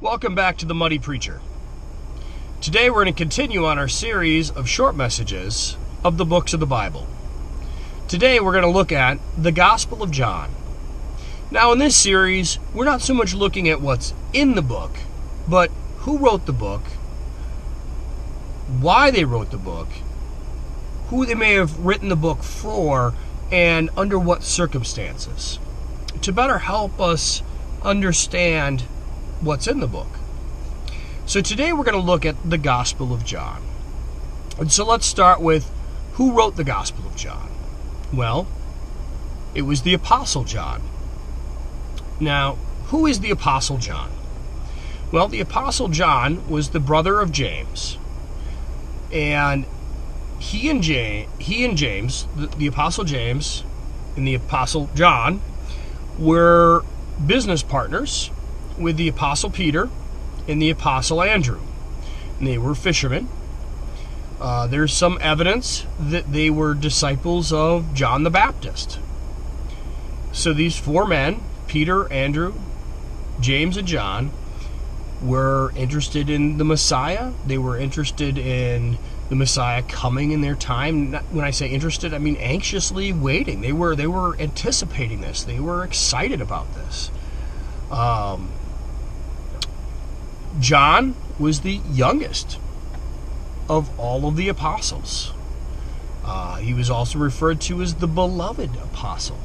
Welcome back to The Muddy Preacher. Today we're going to continue on our series of short messages of the books of the Bible. Today we're going to look at the Gospel of John. Now in this series, we're not so much looking at what's in the book, but who wrote the book, why they wrote the book, who they may have written the book for, and under what circumstances, to better help us understand what's in the book. So today we're going to look at the Gospel of John. And so let's start with who wrote the Gospel of John. Well, it was the Apostle John. Now, who is the Apostle John? Well, the Apostle John was the brother of James. And he and James, the Apostle James and the Apostle John, were business partners with the Apostle Peter and the Apostle Andrew. And they were fishermen. There's some evidence that they were disciples of John the Baptist. So these four men, Peter, Andrew, James, and John, were interested in the Messiah. They were interested in the Messiah coming in their time. When I say interested, I mean anxiously waiting. They were anticipating this. They were excited about this. John was the youngest of all of the apostles. He was also referred to as the beloved apostle.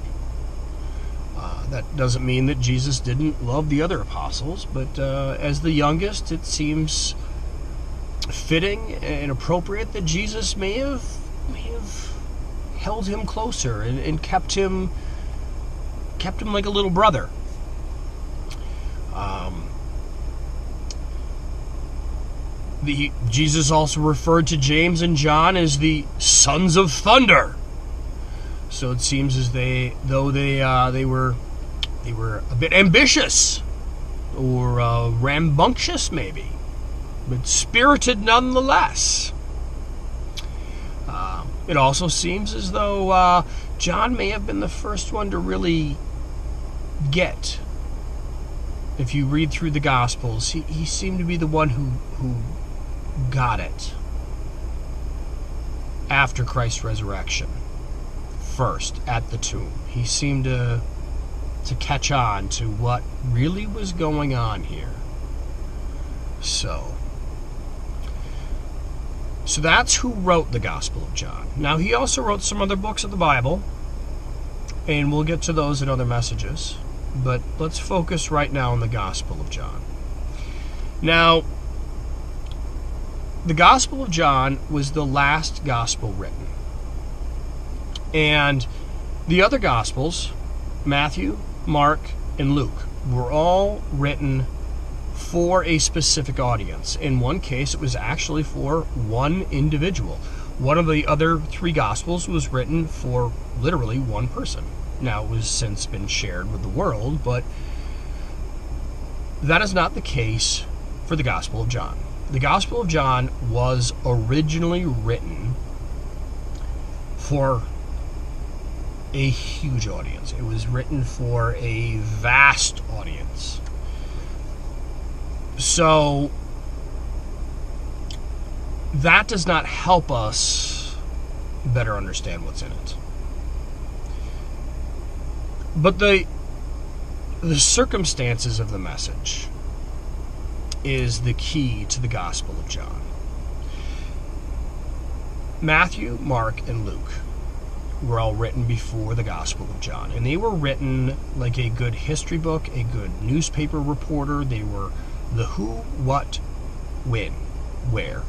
That doesn't mean that Jesus didn't love the other apostles, but as the youngest, it seems fitting and appropriate that Jesus may have held him closer and kept him like a little brother. Jesus also referred to James and John as the sons of thunder. So it seems as they were a bit ambitious or rambunctious maybe, but spirited nonetheless. It also seems as though John may have been the first one to really get. If you read through the Gospels, he seemed to be the one who got it after Christ's resurrection. First, at the tomb. He seemed to catch on to what really was going on here. So that's who wrote the Gospel of John. Now, he also wrote some other books of the Bible, and we'll get to those in other messages, but let's focus right now on the Gospel of John. Now, the Gospel of John was the last gospel written. And the other Gospels, Matthew, Mark, and Luke, were all written for a specific audience. In one case, it was actually for one individual. One of the other three Gospels was written for literally one person. Now, it has since been shared with the world, but that is not the case for the Gospel of John. The Gospel of John was originally written for a huge audience. It was written for a vast audience. So that does not help us better understand what's in it. But the circumstances of the message is the key to the Gospel of John. Matthew, Mark, and Luke were all written before the Gospel of John. And they were written like a good history book, a good newspaper reporter. They were the who, what, when, where.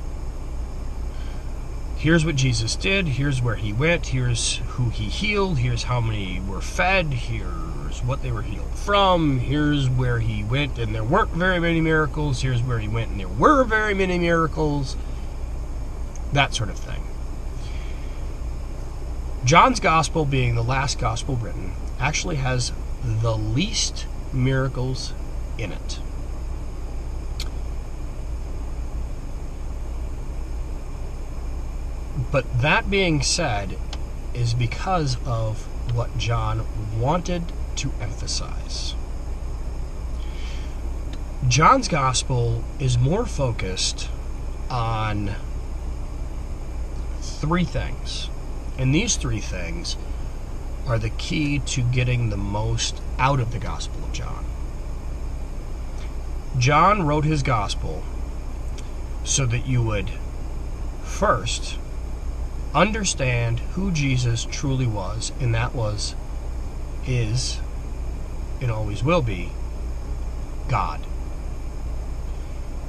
Here's what Jesus did. Here's where he went. Here's who he healed. Here's how many were fed. Here's what they were healed from. Here's where he went and there weren't very many miracles. Here's where he went and there were very many miracles. That sort of thing. John's Gospel, being the last Gospel written, actually has the least miracles in it. But that being said, is because of what John wanted to emphasize. John's gospel is more focused on three things. And these three things are the key to getting the most out of the Gospel of John. John wrote his gospel so that you would first understand who Jesus truly was, and that is, and always will be, God.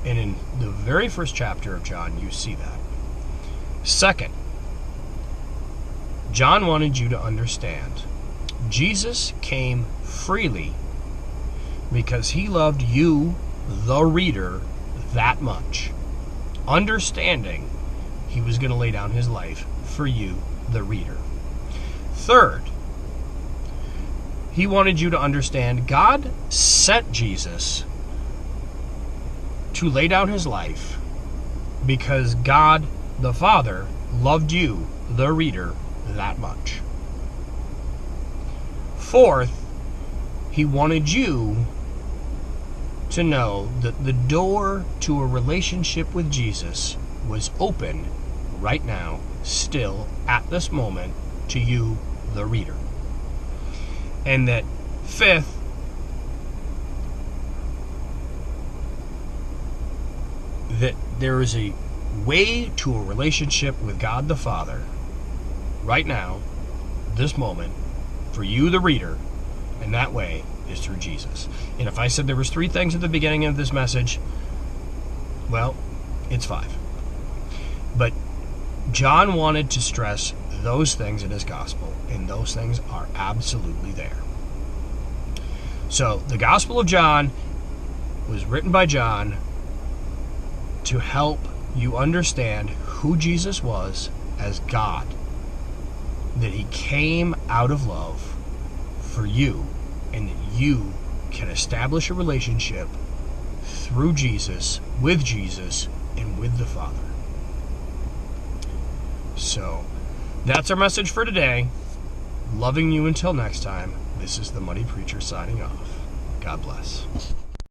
And in the very first chapter of John, you see that. Second, John wanted you to understand Jesus came freely because he loved you, the reader, that much. Understanding he was going to lay down his life for you, the reader. Third, he wanted you to understand God sent Jesus to lay down his life because God the Father loved you, the reader, that much. Fourth, he wanted you to know that the door to a relationship with Jesus was open right now, still, at this moment, to you, the reader. And that fifth, that there is a way to a relationship with God the Father right now, this moment, for you, the reader, and that way is through Jesus. And if I said there was three things at the beginning of this message, well, it's five. But John wanted to stress those things in his gospel, and those things are absolutely there. So the Gospel of John was written by John to help you understand who Jesus was as God, that he came out of love for you, and that you can establish a relationship through Jesus, and with the Father. So, that's our message for today. Loving you until next time. This is the Muddy Preacher signing off. God bless.